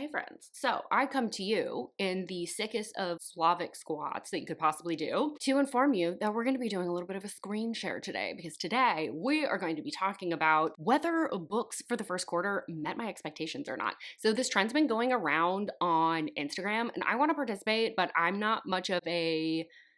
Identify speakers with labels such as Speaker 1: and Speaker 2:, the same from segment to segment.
Speaker 1: Hey friends, so I come to you in the sickest of Slavic squats that you could possibly do to inform you that we're going to be doing a little bit of a screen share today, because today we are going to be talking about whether books for the first quarter met my expectations or not. So this trend's been going around on Instagram and I want to participate, but I'm not much of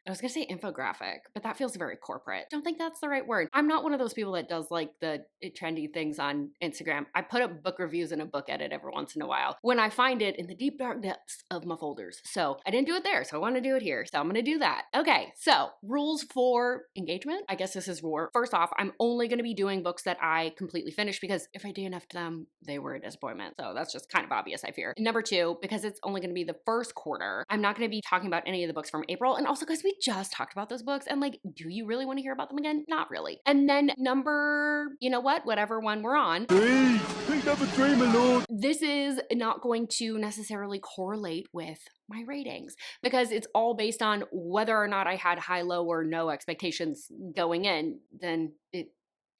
Speaker 1: I was gonna say infographic, but that feels very corporate. Don't think that's the right word. I'm not one of those people that does like the trendy things on Instagram. I put up book reviews and a book edit every once in a while when I find it in the deep dark depths of my folders. So I didn't do it there, so I want to do it here. So I'm gonna do that. Okay, so rules for engagement. I guess this is war. First off, I'm only gonna be doing books that I completely finished, because if I DNF'd them, they were a disappointment. So that's just kind of obvious, I fear. Number two, because it's only gonna be the first quarter, I'm not gonna be talking about any of the books from April, and also because we just talked about those books and like, do you really want to hear about them again? Not really. And then number, whatever one we're on.
Speaker 2: Number 3, my lord.
Speaker 1: This is not going to necessarily correlate with my ratings, because it's all based on whether or not I had high, low, or no expectations going in. Then it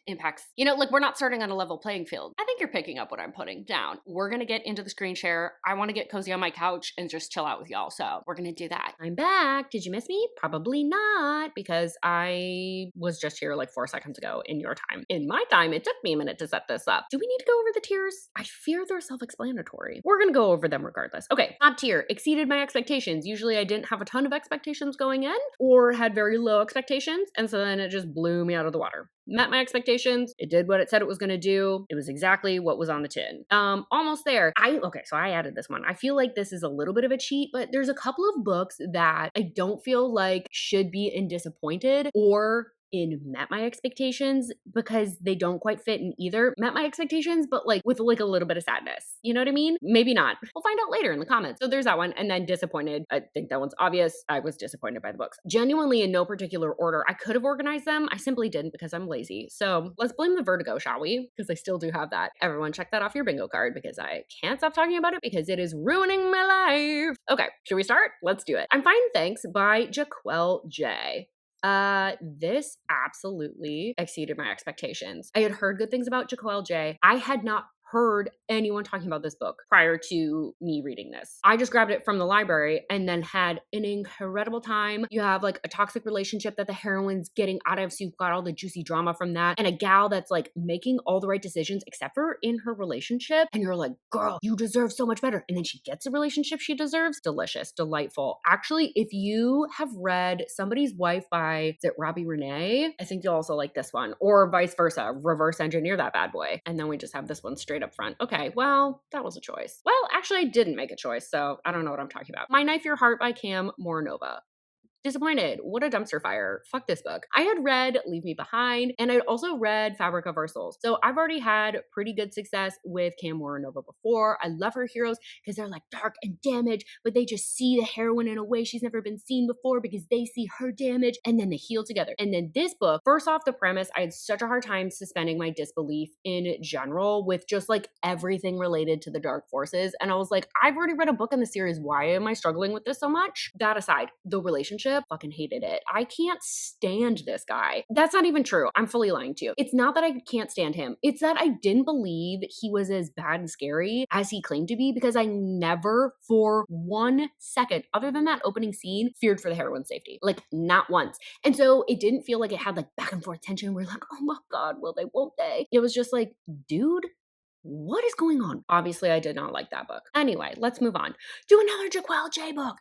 Speaker 1: impacts, like we're not starting on a level playing field. I think you're picking up what I'm putting down. We're gonna get into the screen share. I want to get cozy on my couch and just chill out with y'all, so we're gonna do that. I'm back. Did you miss me? Probably not, because I was just here like 4 seconds ago in your time. In my time, it took me a minute to set this up. Do we need to go over the tiers? I fear they're self-explanatory. We're gonna go over them regardless. Okay, top tier, exceeded my expectations. Usually I didn't have a ton of expectations going in, or had very low expectations, and so then it just blew me out of the water. Met my expectations. It did what it said it was going to do. It was exactly what was on the tin. Almost there. So I added this one. I feel like this is a little bit of a cheat, but there's a couple of books that I don't feel like should be in disappointed or in met my expectations, because they don't quite fit in either met my expectations, but like with like a little bit of sadness. You know what I mean? Maybe not. We'll find out later in the comments. So there's that one. And then disappointed. I think that one's obvious. I was disappointed by the books. Genuinely in no particular order. I could have organized them. I simply didn't because I'm lazy. So let's blame the vertigo, shall we? Because I still do have that. Everyone check that off your bingo card, because I can't stop talking about it because it is ruining my life. Okay, should we start? Let's do it. I'm Fine, Thanks by Jahquel J. This absolutely exceeded my expectations. I had heard good things about Jahquel J. I had not heard anyone talking about this book prior to me reading this. I just grabbed it from the library and then had an incredible time. You have like a toxic relationship that the heroine's getting out of, so you've got all the juicy drama from that, and a gal that's like making all the right decisions except for in her relationship, and you're like, girl, you deserve so much better. And then she gets a relationship she deserves. Delicious, delightful. Actually, if you have read Somebody's Wife by, is it Robbie Renee? I think you'll also like this one, or vice versa. Reverse engineer that bad boy. And then we just have this one straight up front. Okay, well, that was a choice. Well, actually, I didn't make a choice, so I don't know what I'm talking about. My Knife Your Heart by Cam Moronova. Disappointed. What a dumpster fire. Fuck this book. I had read Leave Me Behind, and I'd also read Fabric of Our Souls. So I've already had pretty good success with Cam Moronova before. I love her heroes because they're like dark and damaged, but they just see the heroine in a way she's never been seen before because they see her damage, and then they heal together. And then this book, first off the premise, I had such a hard time suspending my disbelief in general with just like everything related to the dark forces. And I was like, I've already read a book in the series. Why am I struggling with this so much? That aside, the relationship, fucking hated it. I can't stand this guy. That's not even true. I'm fully lying to you. It's not that I can't stand him. It's that I didn't believe he was as bad and scary as he claimed to be, because I never for 1 second, other than that opening scene, feared for the heroine's safety. Like, not once. And so it didn't feel like it had like back and forth tension. We're like, oh my God, will they, won't they? It was just like, dude, what is going on? Obviously, I did not like that book. Anyway, let's move on to another Jahquel J book.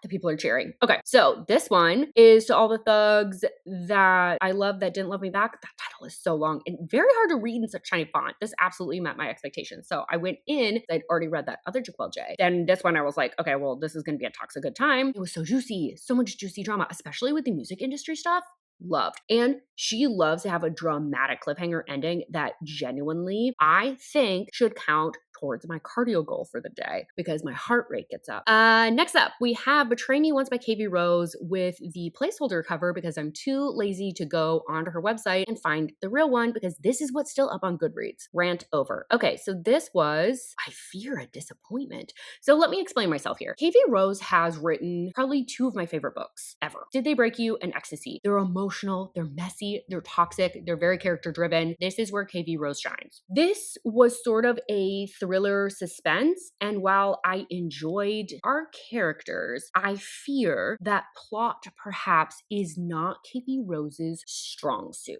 Speaker 1: The people are cheering. Okay, so this one is To All the Thugs That I Love That Didn't Love Me Back. That title is so long and very hard to read in such tiny font. This absolutely met my expectations. So I went in, I'd already read that other Jahquel J. Then this one I was like, okay, well, this is going to be a toxic good time. It was so juicy, so much juicy drama, especially with the music industry stuff. Loved. And she loves to have a dramatic cliffhanger ending that genuinely I think should count towards my cardio goal for the day, because my heart rate gets up. Next up, we have Betray Me Once by KV Rose with the placeholder cover, because I'm too lazy to go onto her website and find the real one, because this is what's still up on Goodreads. Rant over. Okay, so this was, I fear, a disappointment. So let me explain myself here. KV Rose has written probably 2 of my favorite books ever. Did They Break You and Ecstasy. They're emotional, they're messy, they're toxic, they're very character driven. This is where KV Rose shines. This was sort of a thriller suspense. And while I enjoyed our characters, I fear that plot perhaps is not KV Rose's strong suit.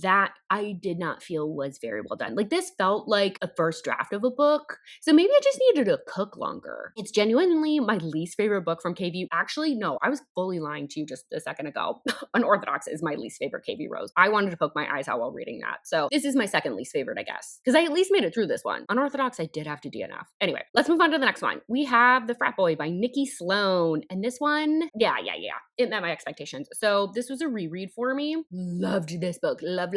Speaker 1: That I did not feel was very well done. Like, this felt like a first draft of a book, so maybe I just needed to cook longer. It's genuinely my least favorite book from KV. Actually, no, I was fully lying to you just a second ago. Unorthodox is my least favorite KV Rose. I wanted to poke my eyes out while reading that. So this is my second least favorite, I guess, because I at least made it through this one. Unorthodox, I did have to DNF. Anyway, let's move on to the next one. We have The Frat Boy by Nikki Sloan. And this one, yeah. It met my expectations. So this was a reread for me. Loved this book. Love.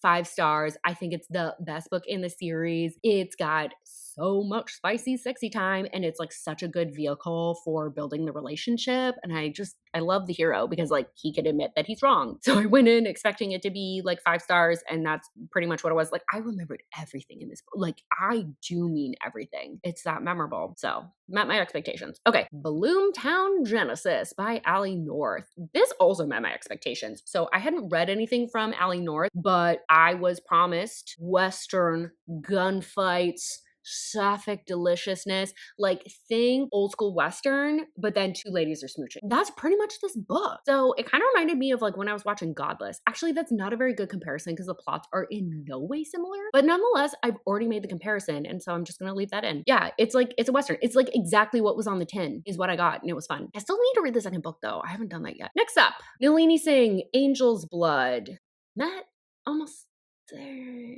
Speaker 1: 5 stars. I think it's the best book in the series. It's got so much spicy, sexy time, and it's like such a good vehicle for building the relationship. And I love the hero because like he could admit that he's wrong. So I went in expecting it to be like 5 stars, and that's pretty much what it was. Like, I remembered everything in this book. Like, I do mean everything. It's that memorable. So met my expectations. Okay, Bloomtown Genesis by Allie North. This also met my expectations. So I hadn't read anything from Allie North, but I was promised Western gunfights, sapphic deliciousness, like think old school Western, but then 2 ladies are smooching. That's pretty much this book. So it kind of reminded me of like when I was watching Godless. Actually, that's not a very good comparison because the plots are in no way similar, but nonetheless, I've already made the comparison. And so I'm just going to leave that in. Yeah, it's a Western. It's like exactly what was on the tin is what I got. And it was fun. I still need to read the second book though. I haven't done that yet. Next up, Nalini Singh, Angel's Blood. Matt, almost there.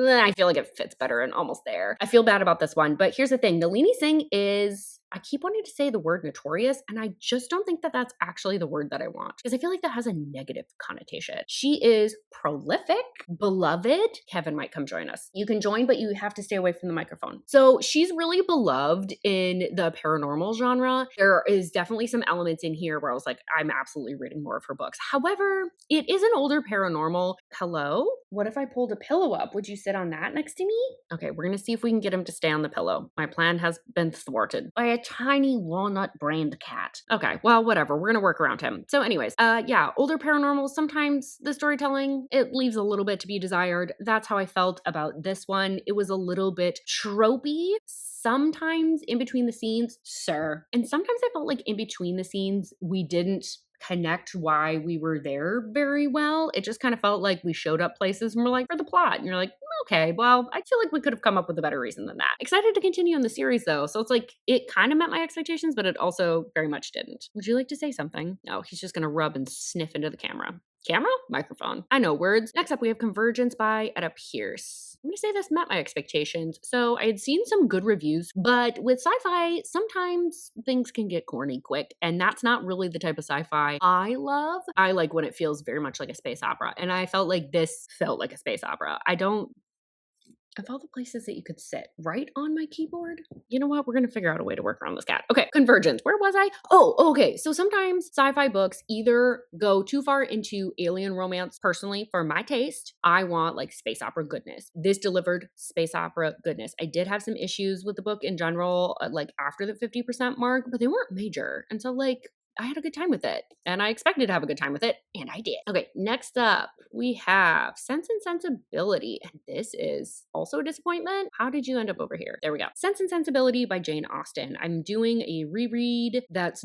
Speaker 1: I feel like it fits better and almost there. I feel bad about this one, but here's the thing. Nalini Singh is, I keep wanting to say the word notorious, and I just don't think that that's actually the word that I want because I feel like that has a negative connotation. She is prolific, beloved. Kevin might come join us. You can join, but you have to stay away from the microphone. So she's really beloved in the paranormal genre. There is definitely some elements in here where I was like, I'm absolutely reading more of her books. However, it is an older paranormal. Hello? What if I pulled a pillow up? Would you sit on that next to me? Okay, we're going to see if we can get him to stay on the pillow. My plan has been thwarted by a tiny walnut brained cat. Okay, well, whatever. We're going to work around him. So anyways, yeah, older paranormal, sometimes the storytelling, it leaves a little bit to be desired. That's how I felt about this one. It was a little bit tropey. Sometimes in between the scenes, sir. And sometimes I felt like in between the scenes, we didn't connect why we were there very well. It just kind of felt like we showed up places and we're like, for the plot. And you're like, okay, well, I feel like we could have come up with a better reason than that. Excited to continue on the series though. So it's like, it kind of met my expectations, but it also very much didn't. Would you like to say something? No, he's just going to rub and sniff into the camera. Camera? Microphone. I know words. Next up, we have Convergence by Etta Pierce. I'm going to say this met my expectations. So I had seen some good reviews, but with sci-fi, sometimes things can get corny quick, and that's not really the type of sci-fi I love. I like when it feels very much like a space opera, and I felt like this felt like a space opera. Of all the places that you could sit right on my keyboard, you know what? We're going to figure out a way to work around this cat. Okay, Convergence. Where was I? Oh, okay. So sometimes sci-fi books either go too far into alien romance. Personally, for my taste, I want like space opera goodness. This delivered space opera goodness. I did have some issues with the book in general, like after the 50% mark, but they weren't major. And so like, I had a good time with it, and I expected to have a good time with it, and I did. Okay, next up, we have Sense and Sensibility, and this is also a disappointment. How did you end up over here? There we go. Sense and Sensibility by Jane Austen. I'm doing a reread that's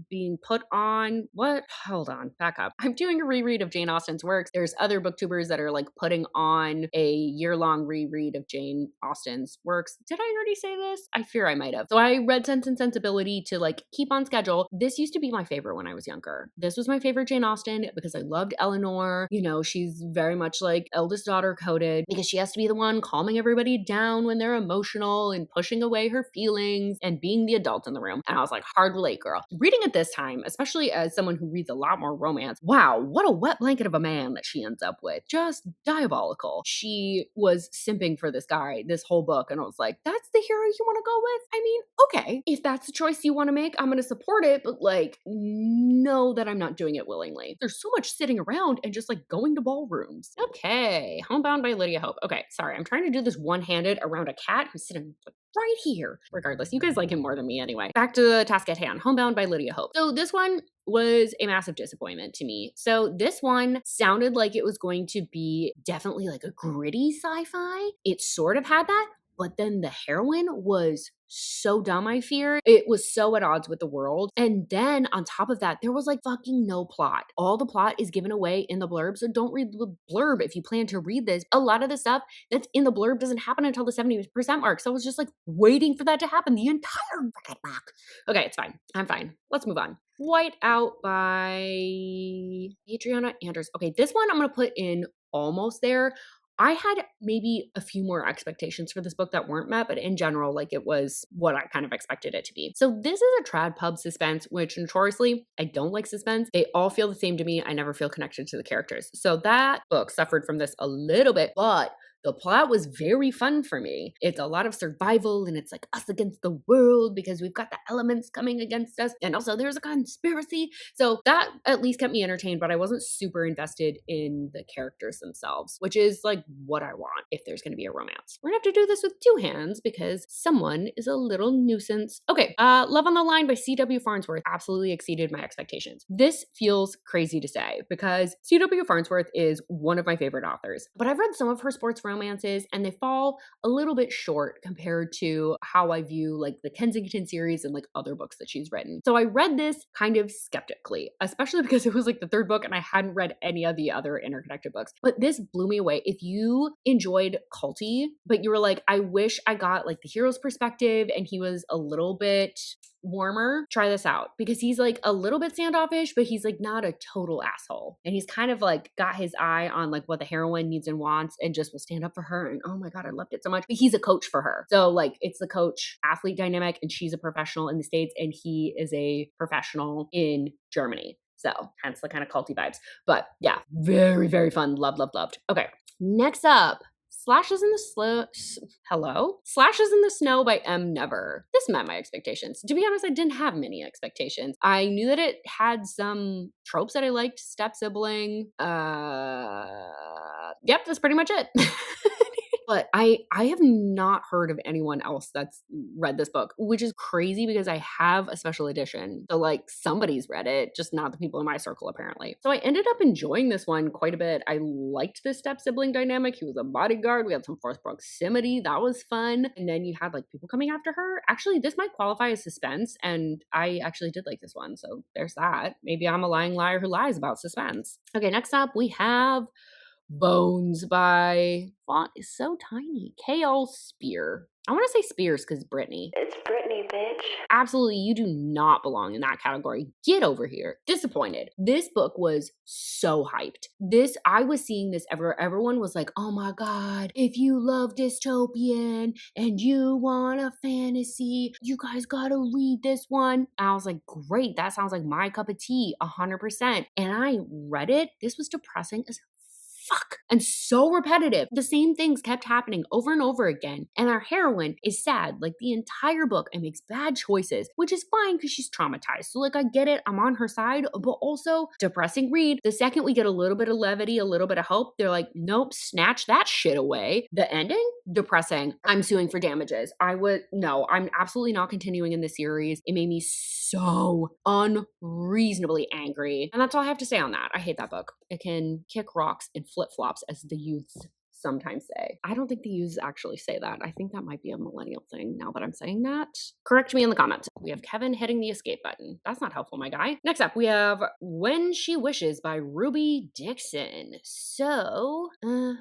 Speaker 1: being put on what? Hold on, back up. I'm doing a reread of Jane Austen's works. There's other booktubers that are like putting on a year-long reread of Jane Austen's works. Did I already say this? I fear I might have. So I read Sense and Sensibility to like keep on schedule. This used to be my favorite when I was younger. This was my favorite Jane Austen because I loved Eleanor. You know, she's very much like eldest daughter coded because she has to be the one calming everybody down when they're emotional and pushing away her feelings and being the adult in the room. And I was like, hard relate, girl. Reading it this time, especially as someone who reads a lot more romance, wow, what a wet blanket of a man that she ends up with. Just diabolical. She was simping for this guy this whole book, and I was like, that's the hero you want to go with? I mean, okay, if that's the choice you want to make, I'm going to support it, but like, know that I'm not doing it willingly. There's so much sitting around and just like going to ballrooms. Okay, Homebound by Lydia Hope. Okay, sorry, I'm trying to do this one-handed around a cat who's sitting like right here. Regardless, you guys like him more than me anyway. Back to the task at hand. Homebound by Lydia Hope. So this one was a massive disappointment to me. So this one sounded like it was going to be definitely like a gritty sci-fi. It sort of had that, but then the heroine was so dumb, I fear. It was so at odds with the world. And then on top of that, there was like fucking no plot. All the plot is given away in the blurb, so don't read the blurb if you plan to read this. A lot of the stuff that's in the blurb doesn't happen until the 70% mark, so I was just like waiting for that to happen the entire fucking book. Okay, it's fine. I'm fine. Let's move on. Whiteout by Adrianna Anders. Okay, this one I'm going to put in almost there. I had maybe a few more expectations for this book that weren't met, but in general, like it was what I kind of expected it to be. So this is a trad pub suspense, which notoriously, I don't like suspense. They all feel the same to me. I never feel connected to the characters. So that book suffered from this a little bit, but the plot was very fun for me. It's a lot of survival and it's like us against the world because we've got the elements coming against us. And also there's a conspiracy. So that at least kept me entertained, but I wasn't super invested in the characters themselves, which is like what I want if there's going to be a romance. We're going to have to do this with two hands because someone is a little nuisance. Okay, Love on the Line by C.W. Farnsworth absolutely exceeded my expectations. This feels crazy to say because C.W. Farnsworth is one of my favorite authors, but I've read some of her sports romances and they fall a little bit short compared to how I view like the Kensington series and like other books that she's written. So I read this kind of skeptically, especially because it was like the third book and I hadn't read any of the other interconnected books. But this blew me away. If you enjoyed culty, but you were like, I wish I got like the hero's perspective and he was a little bit warmer, try this out because he's like a little bit standoffish, but he's like not a total asshole. And he's kind of like got his eye on like what the heroine needs and wants and just will stand up for her. And oh my God, I loved it so much. But he's a coach for her. So like it's the coach athlete dynamic and she's a professional in the States and he is a professional in Germany. So hence the kind of culty vibes. But yeah, very, very fun. Loved. Okay. Next up, Slashes in the Snow by M. Never. This met my expectations. To be honest, I didn't have many expectations. I knew that it had some tropes that I liked. Step sibling. Yep, that's pretty much it. But I have not heard of anyone else that's read this book, which is crazy because I have a special edition. So like somebody's read it, just not the people in my circle apparently. So I ended up enjoying this one quite a bit. I liked the step sibling dynamic. He was a bodyguard. We had some forced proximity. That was fun. And then you had like people coming after her. Actually, this might qualify as suspense. And I actually did like this one. So there's that. Maybe I'm a lying liar who lies about suspense. Okay, next up we have Bones by, font is so tiny, K.L. Speer. I want to say Spears because Brittany.
Speaker 3: It's Brittany, bitch.
Speaker 1: Absolutely, you do not belong in that category. Get over here. Disappointed. This book was so hyped. I was seeing this everywhere. Everyone was like, oh my God, if you love dystopian and you want a fantasy, you guys gotta read this one. And I was like, great, that sounds like my cup of tea, 100%. And I read it. This was depressing as fuck. And so repetitive. The same things kept happening over and over again. And our heroine is sad like the entire book and makes bad choices, which is fine because she's traumatized. So like I get it. I'm on her side, but also depressing read. The second we get a little bit of levity, a little bit of hope, they're like, nope, snatch that shit away. The ending, depressing. I'm suing for damages. I'm absolutely not continuing in this series. It made me so unreasonably angry. And that's all I have to say on that. I hate that book. It can kick rocks and flip-flops, as the youths sometimes say. I don't think the youths actually say that. I think that might be a millennial thing now that I'm saying that. Correct me in the comments. We have Kevin hitting the escape button. That's not helpful, my guy. Next up, we have When She Wishes by Ruby Dixon. So,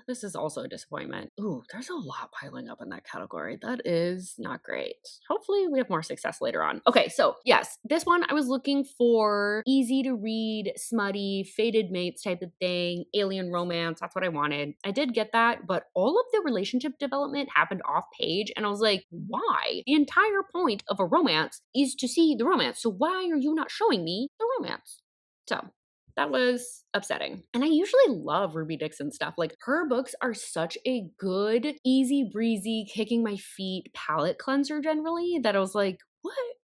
Speaker 1: this is also a disappointment. Ooh, there's a lot piling up in that category. That is not great. Hopefully we have more success later on. Okay, so yes, this one I was looking for easy to read, smutty, fated mates type of thing, alien romance. That's what I wanted. I did get that. But all of the relationship development happened off page. And I was like, why? The entire point of a romance is to see the romance. So why are you not showing me the romance? So that was upsetting. And I usually love Ruby Dixon stuff. Like her books are such a good, easy breezy, kicking my feet palette cleanser generally that I was like,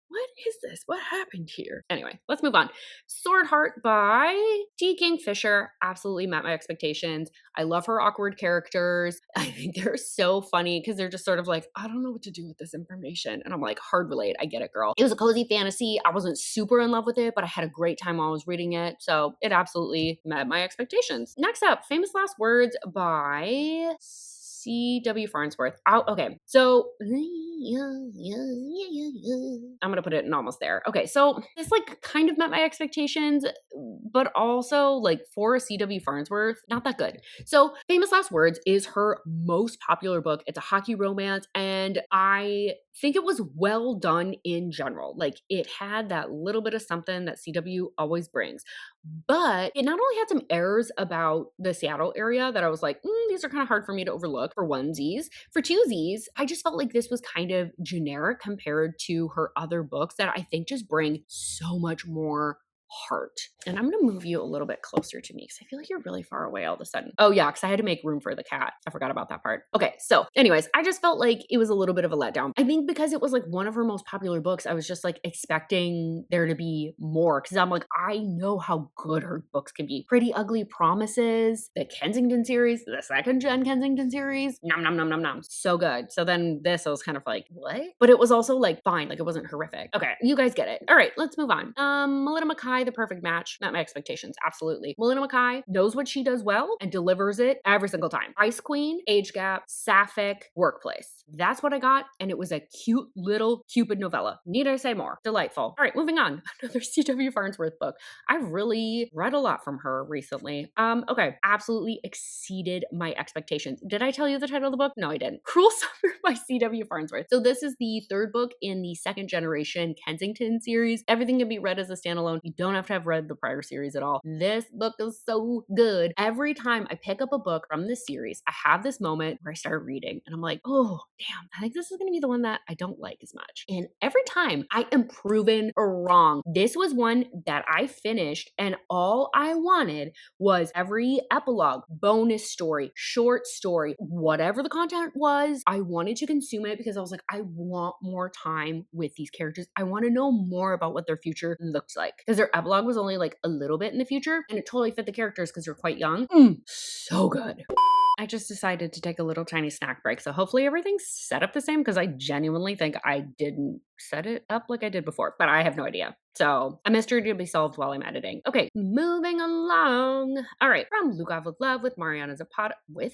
Speaker 1: what is this? What happened here? Anyway, let's move on. Swordheart by Kingfisher absolutely met my expectations. I love her awkward characters. I think they're so funny because they're just sort of like, I don't know what to do with this information. And I'm like, hard relate. I get it, girl. It was a cozy fantasy. I wasn't super in love with it, but I had a great time while I was reading it. So it absolutely met my expectations. Next up, Famous Last Words by C.W. Farnsworth. Oh, okay. So I'm gonna put it in almost there. Okay, so this like kind of met my expectations, but also like for a C.W. Farnsworth, not that good. So Famous Last Words is her most popular book. It's a hockey romance, and I think it was well done in general. Like it had that little bit of something that CW always brings. But it not only had some errors about the Seattle area that I was like, these are kind of hard for me to overlook for onesies. For twosies, I just felt like this was kind of generic compared to her other books that I think just bring so much more heart. And I'm gonna move you a little bit closer to me because I feel like you're really far away all of a sudden. Oh yeah, because I had to make room for the cat. I forgot about that part. Okay, so anyways, I just felt like it was a little bit of a letdown. I think because it was like one of her most popular books, I was just like expecting there to be more because I'm like, I know how good her books can be. Pretty Ugly Promises, the Kensington series, the second gen Kensington series, nom nom nom nom nom, so good. So then this I was kind of like, what? But it was also like fine, like it wasn't horrific. Okay, you guys get it. All right, let's move on. Milena Mckay, the perfect match. Met my expectations, absolutely. Milena Mckay knows what she does well and delivers it every single time. Ice Queen, age gap, sapphic, workplace. That's what I got, and it was a cute little Cupid novella. Need I say more? Delightful. All right, moving on. Another C.W. Farnsworth book. I've really read a lot from her recently. Okay, absolutely exceeded my expectations. Did I tell you the title of the book? No, I didn't. Cruel Summer by C.W. Farnsworth. So this is the third book in the second generation Kensington series. Everything can be read as a standalone. You don't have to have read the prior series at all. This book is so good. Every time I pick up a book from this series, I have this moment where I start reading and I'm like, oh, damn, I think this is going to be the one that I don't like as much. And every time I am proven wrong. This was one that I finished and all I wanted was every epilogue, bonus story, short story, whatever the content was, I wanted to consume it because I was like, I want more time with these characters. I want to know more about what their future looks like. Because their epilogue was only like a little bit in the future and it totally fit the characters because they're quite young. So good. I just decided to take a little tiny snack break. So hopefully everything's set up the same because I genuinely think I didn't set it up like I did before, but I have no idea. So a mystery to be solved while I'm editing. Okay, moving along. All right, from Lukov with Love with Mariana Zapata, by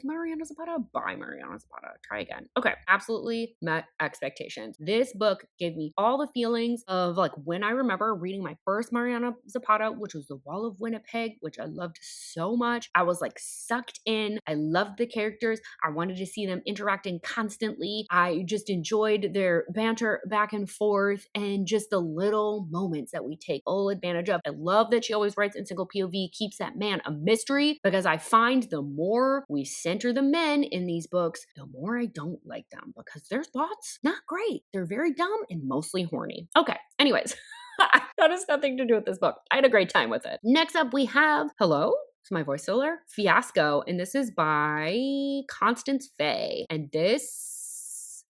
Speaker 1: Mariana Zapata. Try again. Okay, absolutely met expectations. This book gave me all the feelings of like when I remember reading my first Mariana Zapata, which was The Wall of Winnipeg, which I loved so much. I was like sucked in. I loved the characters. I wanted to see them interacting constantly. I just enjoyed their banter back and forth and just the little moments that we take full advantage of. I love that she always writes in single POV, keeps that man a mystery, because I find the more we center the men in these books, the more I don't like them because their thoughts, not great. They're very dumb and mostly horny. Okay, anyways. That has nothing to do with this book. I had a great time with it. Next up we have, hello? Is my voice still there? Fiasco, and this is by Constance Fey. And this,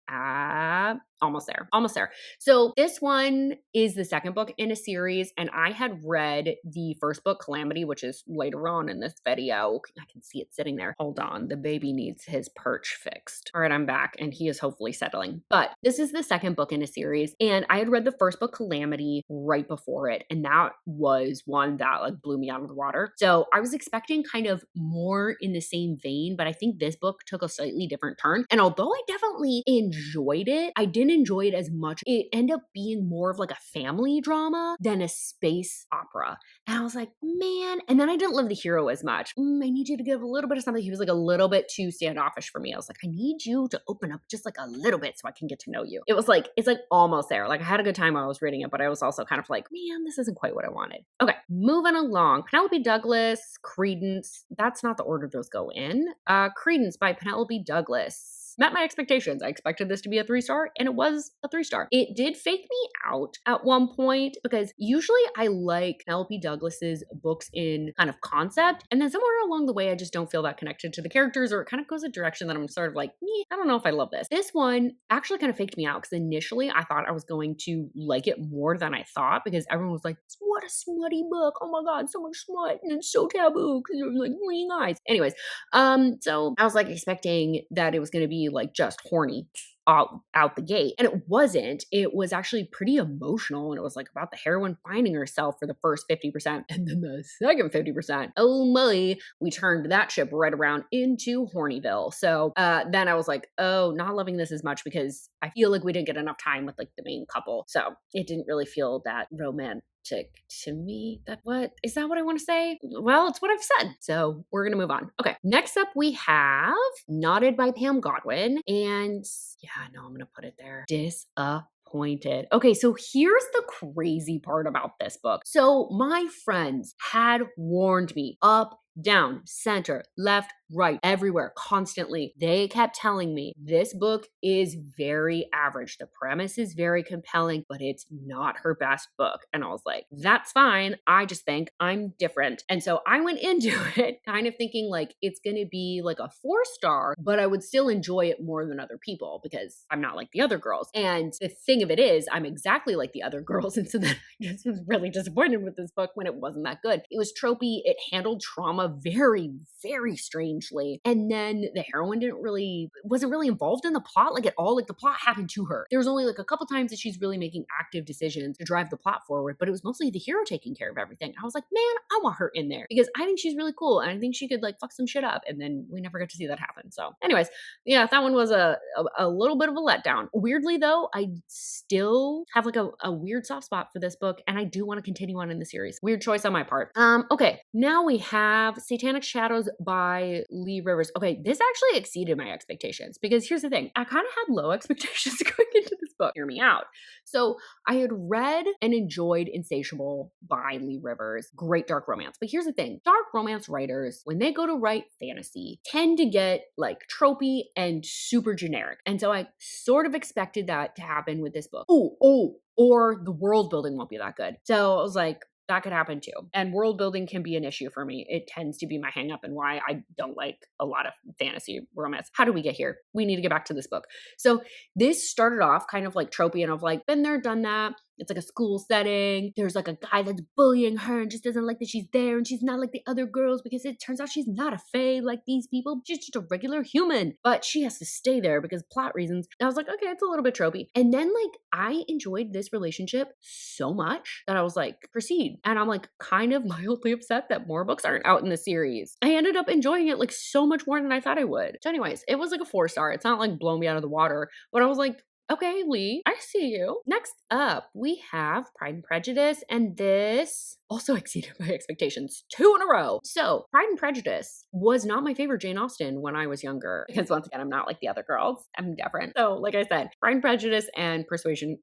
Speaker 1: almost there. So this one is the second book in a series, and I had read the first book, Calamity, which is later on in this video. I can see it sitting there. Hold on, the baby needs his perch fixed. All right, I'm back, and he is hopefully settling. But this is the second book in a series, and I had read the first book, Calamity, right before it, and that was one that like blew me out of the water. So I was expecting kind of more in the same vein, but I think this book took a slightly different turn. And although I definitely enjoyed it, I didn't enjoy it as much. It ended up being more of like a family drama than a space opera. And I was like, man. And then I didn't love the hero as much. I need you to give a little bit of something. He was like a little bit too standoffish for me. I was like, I need you to open up just like a little bit so I can get to know you. It was like, it's like almost there. Like I had a good time while I was reading it, but I was also kind of like, man, this isn't quite what I wanted. Okay, moving along. Penelope Douglas, Credence. That's not the order those go in. Credence by Penelope Douglas. Met my expectations. I expected this to be a 3-star, and it was a 3-star. It did fake me out at one point because usually I like Penelope Douglas's books in kind of concept, and then somewhere along the way I just don't feel that connected to the characters, or it kind of goes a direction that I'm sort of like, I don't know if I love this. This one actually kind of faked me out because initially I thought I was going to like it more than I thought because everyone was like, what a smutty book. Oh my God, so much smut, and it's so taboo because there's like green eyes. Anyways, so I was like expecting that it was going to be like just horny out the gate. And it wasn't. It was actually pretty emotional. And it was like about the heroine finding herself for the first 50%. And then the second 50%, oh my, we turned that ship right around into Hornyville. So then I was like, oh, not loving this as much because I feel like we didn't get enough time with like the main couple. So it didn't really feel that romantic to me. Is that what I want to say? Well, it's what I've said. So we're going to move on. Okay. Next up, we have Knotted by Pam Godwin. And yeah, no, I'm going to put it there. Disappointed. Okay, so here's the crazy part about this book. So my friends had warned me up, down, center, left, right, everywhere, constantly. They kept telling me this book is very average. The premise is very compelling, but it's not her best book. And I was like, that's fine. I just think I'm different. And so I went into it kind of thinking like it's going to be like a 4-star, but I would still enjoy it more than other people because I'm not like the other girls. And the thing of it is, I'm exactly like the other girls. And so then I just was really disappointed with this book when it wasn't that good. It was tropey. It handled trauma very, very strangely. And then the heroine wasn't really involved in the plot like at all. Like the plot happened to her. There was only like a couple times that she's really making active decisions to drive the plot forward, but it was mostly the hero taking care of everything. I was like, man, I want her in there because I think she's really cool. And I think she could like fuck some shit up. And then we never got to see that happen. So anyways, yeah, that one was a little bit of a letdown. Weirdly though, I still have like a weird soft spot for this book and I do want to continue on in the series. Weird choice on my part. Okay, now we have Satanic Shadows by Leigh Rivers. Okay, this actually exceeded my expectations because here's the thing. I kind of had low expectations going into this book. Hear me out. So I had read and enjoyed Insatiable by Leigh Rivers. Great dark romance. But here's the thing. Dark romance writers, when they go to write fantasy, tend to get like tropey and super generic. And so I sort of expected that to happen with this book. Or the world building won't be that good. So I was like, that could happen too. And world building can be an issue for me. It tends to be my hang up and why I don't like a lot of fantasy romance. How do we get here? We need to get back to this book. So this started off kind of like tropey and I've like been there, done that. It's like a school setting. There's like a guy that's bullying her and just doesn't like that she's there and she's not like the other girls because it turns out she's not a fae like these people. She's just a regular human, but she has to stay there because plot reasons. And I was like, okay, it's a little bit tropey. And then like I enjoyed this relationship so much that I was like, proceed. And I'm like kind of mildly upset that more books aren't out in the series. I ended up enjoying it like so much more than I thought I would. So anyways, it was like a 4-star. It's not like blown me out of the water, but I was like, okay, Leigh, I see you. Next up, we have Pride and Prejudice, and this also exceeded my expectations 2 in a row. So Pride and Prejudice was not my favorite Jane Austen when I was younger, because once again, I'm not like the other girls. I'm different. So like I said, Pride and Prejudice and Persuasion,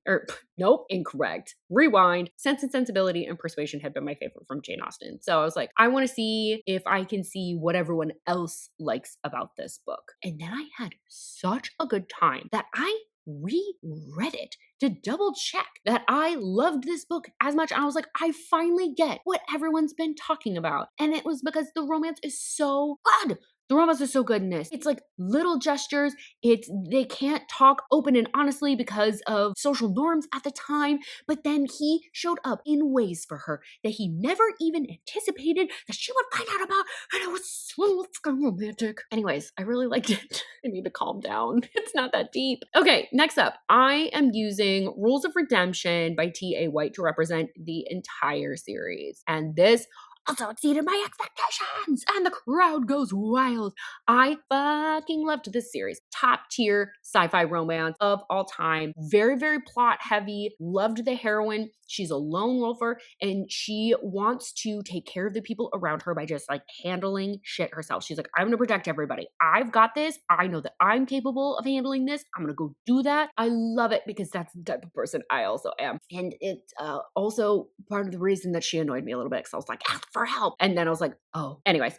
Speaker 1: nope, incorrect. Rewind. Sense and Sensibility and Persuasion had been my favorite from Jane Austen. So I was like, I want to see if I can see what everyone else likes about this book. And then I had such a good time that I reread it to double check that I loved this book as much. I was like, I finally get what everyone's been talking about. And it was because the romance is so good. The romance is so good in this. It's like little gestures. They can't talk open and honestly because of social norms at the time, but then he showed up in ways for her that he never even anticipated that she would find out about, and it was so fucking romantic. Anyways, I really liked it. I need to calm down. It's not that deep. Okay, next up, I am using Rules of Redemption by T.A. White to represent the entire series. And this also exceeded my expectations, and the crowd goes wild. I fucking loved this series. Top tier sci-fi romance of all time. Very, very plot heavy. Loved the heroine. She's a lone wolfer, and she wants to take care of the people around her by just like handling shit herself. She's like, I'm gonna protect everybody. I've got this. I know that I'm capable of handling this. I'm gonna go do that. I love it because that's the type of person I also am. And it's also part of the reason that she annoyed me a little bit because I was like, ask for help. And then I was like, oh. Anyways,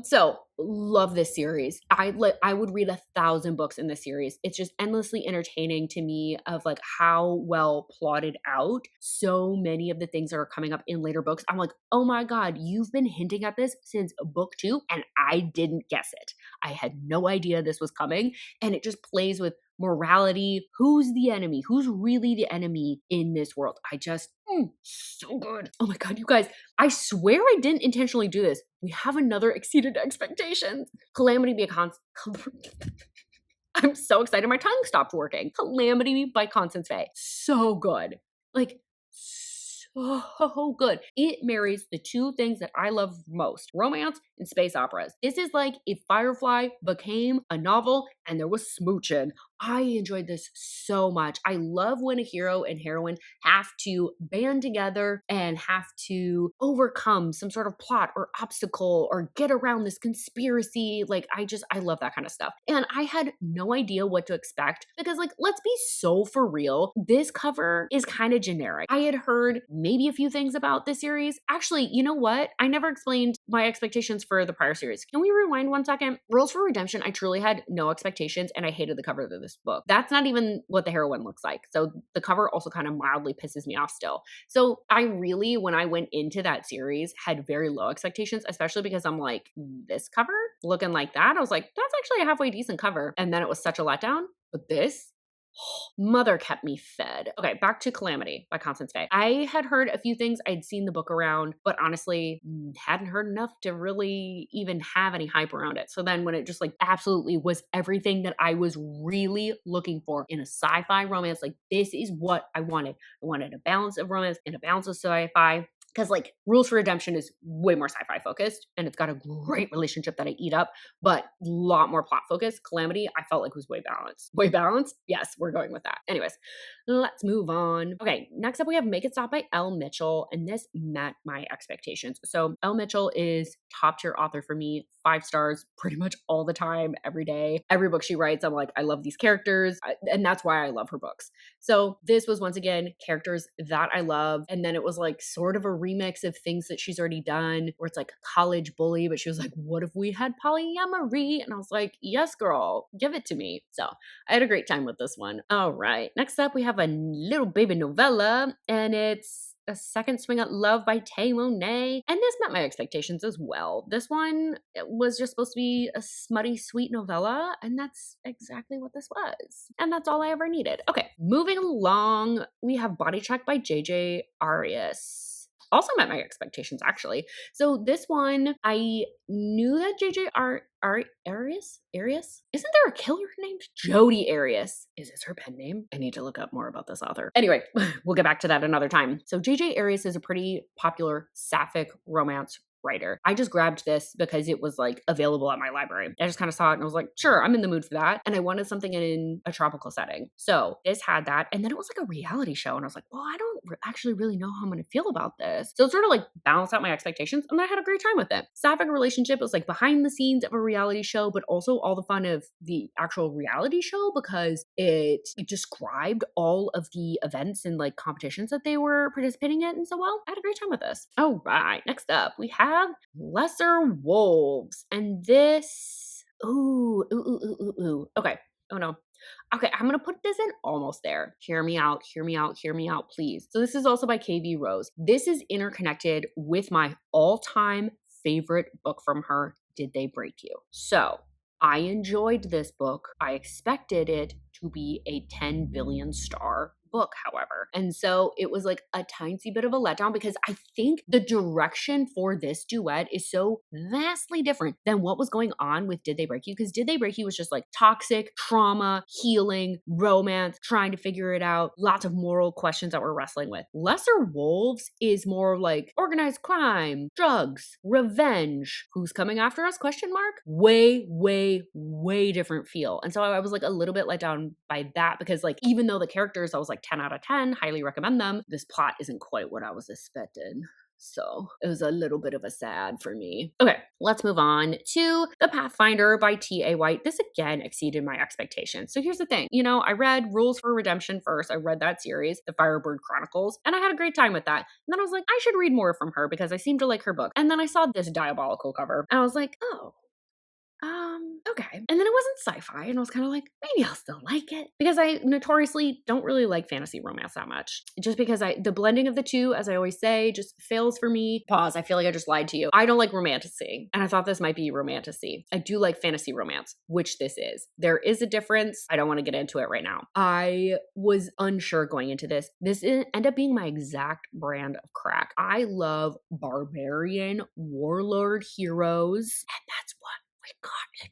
Speaker 1: so love this series. I would read 1,000 books in this series. It's just endlessly entertaining to me of like how well plotted out so many of the things that are coming up in later books. I'm like, oh my God, you've been hinting at this since book 2 and I didn't guess it. I had no idea this was coming, and it just plays with morality. Who's the enemy? Who's really the enemy in this world? So good. Oh my God, you guys, I swear I didn't intentionally do this. We have another exceeded expectations. Calamity be a I'm so excited. My tongue stopped working. Calamity by Constance Fey. So good. Like, so good. It marries the two things that I love most, romance and space operas. This is like if Firefly became a novel and there was smooching. I enjoyed this so much. I love when a hero and heroine have to band together and have to overcome some sort of plot or obstacle or get around this conspiracy. Like, I love that kind of stuff. And I had no idea what to expect because, like, let's be so for real. This cover is kind of generic. I had heard maybe a few things about this series. Actually, you know what? I never explained my expectations for the prior series. Can we rewind 1 second? Rules for Redemption, I truly had no expectations and I hated the cover of this book. That's not even what the heroine looks like. So the cover also kind of mildly pisses me off still. So I really, when I went into that series, had very low expectations, especially because I'm like, this cover looking like that? I was like, that's actually a halfway decent cover. And then it was such a letdown. But this, mother kept me fed. Okay, back to Calamity by Constance Fey. I had heard a few things. I'd seen the book around, but honestly, hadn't heard enough to really even have any hype around it. So then when it just like absolutely was everything that I was really looking for in a sci-fi romance, like this is what I wanted. I wanted a balance of romance and a balance of sci-fi. Because like Rules for Redemption is way more sci-fi focused and it's got a great relationship that I eat up, but a lot more plot focused. Calamity, I felt like was way balanced. Way balanced? Yes, we're going with that. Anyways, let's move on. Okay, next up we have Make It Stop by Elle Mitchell, and this met my expectations. So Elle Mitchell is top tier author for me, 5 stars pretty much all the time, every day. Every book she writes, I'm like, I love these characters, and that's why I love her books. So this was once again characters that I love, and then it was like sort of a remix of things that she's already done where it's like a college bully, but she was like, what if we had polyamory? And I was like, yes, girl, give it to me. So I had a great time with this one. All right. Next up, we have a little baby novella, and it's A Second Swing at Love by Tay Monet. And this met my expectations as well. This one was just supposed to be a smutty, sweet novella, and that's exactly what this was. And that's all I ever needed. Okay, moving along, we have Body Check by JJ Arias. Also met my expectations, actually. So this one, I knew that Arias? Isn't there a killer named Jodi Arias? Is this her pen name? I need to look up more about this author. Anyway, we'll get back to that another time. So JJ Arias is a pretty popular sapphic romance writer. I just grabbed this because it was like available at my library. I just kind of saw it and I was like, sure, I'm in the mood for that. And I wanted something in a tropical setting. So this had that. And then it was like a reality show. And I was like, well, I don't actually really know how I'm going to feel about this. So it sort of like balanced out my expectations. And I had a great time with it. Sapphic relationship was like behind the scenes of a reality show, but also all the fun of the actual reality show because it described all of the events and like competitions that they were participating in. And so, well, I had a great time with this. All right. Next up, we have Lesser Wolves. And this, okay. Oh no. Okay, I'm gonna put this in almost there. Hear me out, please. So this is also by KV Rose. This is interconnected with my all-time favorite book from her, Did They Break You? So I enjoyed this book. I expected it to be a 10 billion star book, however. And so it was like a tiny bit of a letdown because I think the direction for this duet is so vastly different than what was going on with Did They Break You? Because Did They Break You was just like toxic, trauma, healing, romance, trying to figure it out, lots of moral questions that we're wrestling with. Lesser Wolves is more like organized crime, drugs, revenge, who's coming after us, question mark? Way, way, way different feel. And so I was like a little bit let down by that because like even though the characters I was like 10 out of 10, highly recommend them, this plot isn't quite what I was expecting. So it was a little bit of a sad for me. Okay, let's move on to The Pathfinder by T.A. White. This again exceeded my expectations. So here's the thing. You know, I read Rules for Redemption first. I read that series, The Firebird Chronicles, and I had a great time with that. And then I was like, I should read more from her because I seem to like her book. And then I saw this diabolical cover and I was like, oh, okay. And then it wasn't sci-fi, and I was kind of like, maybe I'll still like it. Because I notoriously don't really like fantasy romance that much. Just because the blending of the two, as I always say, just fails for me. Pause, I feel like I just lied to you. I don't like romantasy, and I thought this might be romantasy. I do like fantasy romance, which this is. There is a difference. I don't want to get into it right now. I was unsure going into this. This ended up being my exact brand of crack. I love barbarian warlord heroes, and that's what we got in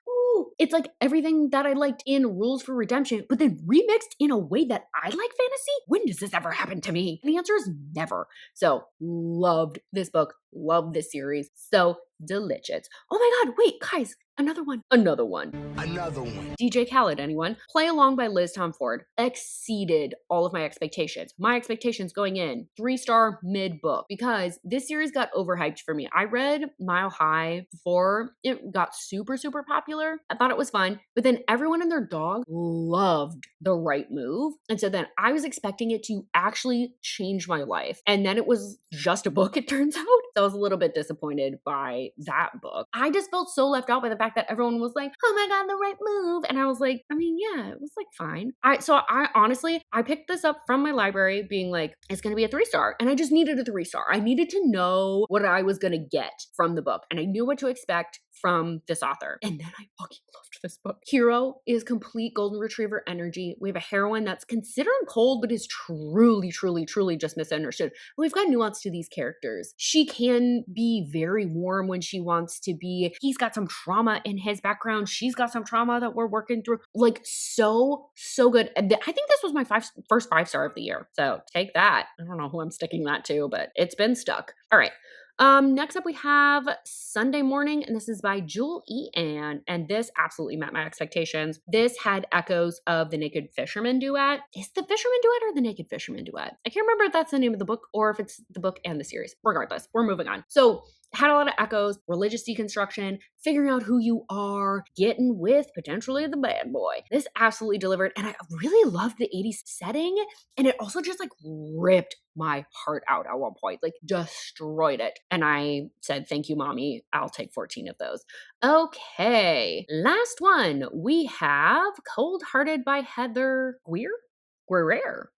Speaker 3: Ooh, it's like everything that I liked in Rules for Redemption, but then remixed in a way that I like fantasy? When does this ever happen to me? And the answer is never. So, loved this book, loved this series. So delicious. Oh my god, wait, guys, another one. Another one.
Speaker 2: Another one.
Speaker 3: DJ Khaled, anyone? Play Along by Liz Tomforde exceeded all of my expectations. My expectations going in, 3-star mid-book, because this series got overhyped for me. I read Mile High before it got super, super popular. I thought it was fun, but then everyone and their dog loved The Right Move. And so then I was expecting it to actually change my life. And then it was just a book, it turns out. So I was a little bit disappointed by that book. I just felt so left out by the fact that everyone was like, oh my god, The Right Move. And I was like, I mean, yeah, it was like fine. So I honestly, I picked this up from my library being like, it's going to be a 3-star. And I just needed a 3-star. I needed to know what I was going to get from the book. And I knew what to expect from this author. And then I fucking loved this book. Hero is complete golden retriever energy. We have a heroine that's considered cold, but is truly, truly, truly just misunderstood. We've got nuance to these characters. She can be very warm when she wants to be. He's got some trauma in his background. She's got some trauma that we're working through. Like so good. I think this was my first 5-star of the year. So take that. I don't know who I'm sticking that to, but it's been stuck. All right. Next up we have Sunday Morning, and this is by Jewel E. Ann, and this absolutely met my expectations. This had echoes of the Naked Fisherman duet. Is the Fisherman duet or the Naked Fisherman duet? I can't remember if that's the name of the book or if it's the book and the series. Regardless, we're moving on. So had a lot of echoes, religious deconstruction, figuring out who you are, getting with potentially the bad boy. This absolutely delivered, and I really loved the 80s setting, and it also just like ripped my heart out at one point, like destroyed it. And I said, thank you, mommy. I'll take 14 of those. Okay, last one. We have Cold Hearted by Heather Guerre,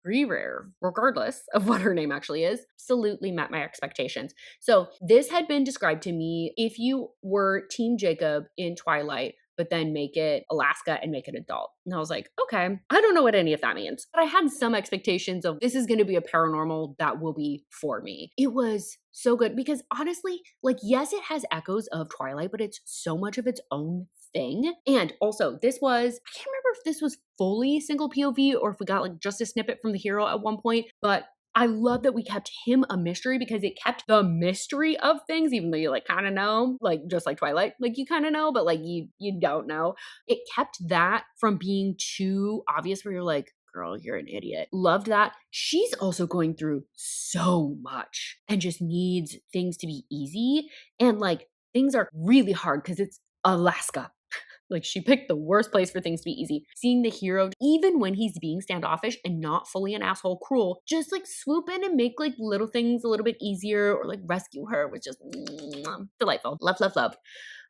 Speaker 3: regardless of what her name actually is, absolutely met my expectations. So this had been described to me if you were Team Jacob in Twilight, but then make it Alaska and make it adult. And I was like, okay, I don't know what any of that means, but I had some expectations of this is going to be a paranormal that will be for me. It was so good because honestly, like, yes, it has echoes of Twilight, but it's so much of its own thing. And also this was, I can't remember if this was fully single POV or if we got like just a snippet from the hero at one point, but I love that we kept him a mystery because it kept the mystery of things, even though you like kind of know, like just like Twilight, like you kind of know, but like you don't know. It kept that from being too obvious where you're like, girl, you're an idiot. Loved that. She's also going through so much and just needs things to be easy. And like things are really hard because it's Alaska. Like she picked the worst place for things to be easy. Seeing the hero, even when he's being standoffish and not fully an asshole cruel, just like swoop in and make like little things a little bit easier or like rescue her was just delightful. Love, love, love.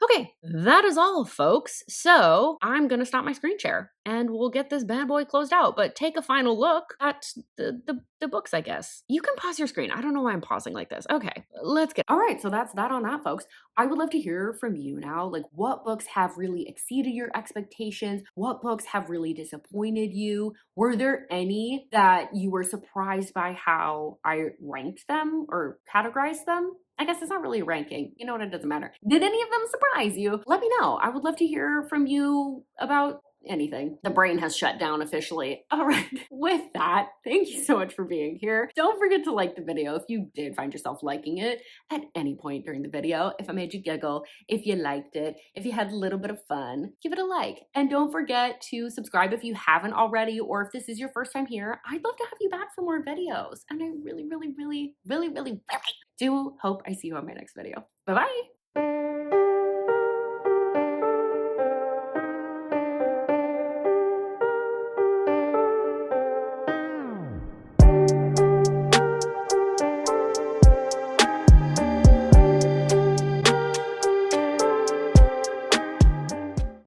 Speaker 3: Okay, that is all, folks. So I'm going to stop my screen share and we'll get this bad boy closed out, but take a final look at the books, I guess. You can pause your screen. I don't know why I'm pausing like this. Okay, let's get.
Speaker 1: All right, so that's that on that, folks. I would love to hear from you now. Like, what books have really exceeded your expectations? What books have really disappointed you? Were there any that you were surprised by how I ranked them or categorized them? I guess it's not really a ranking. You know what? It doesn't matter. Did any of them surprise you? Let me know. I would love to hear from you about anything. The brain has shut down officially. All right. With that, thank you so much for being here. Don't forget to like the video if you did find yourself liking it at any point during the video. If I made you giggle, if you liked it, if you had a little bit of fun, give it a like. And don't forget to subscribe if you haven't already, or if this is your first time here. I'd love to have you back for more videos. And I really, really, really, really, really, really do hope I see you on my next video. Bye-bye.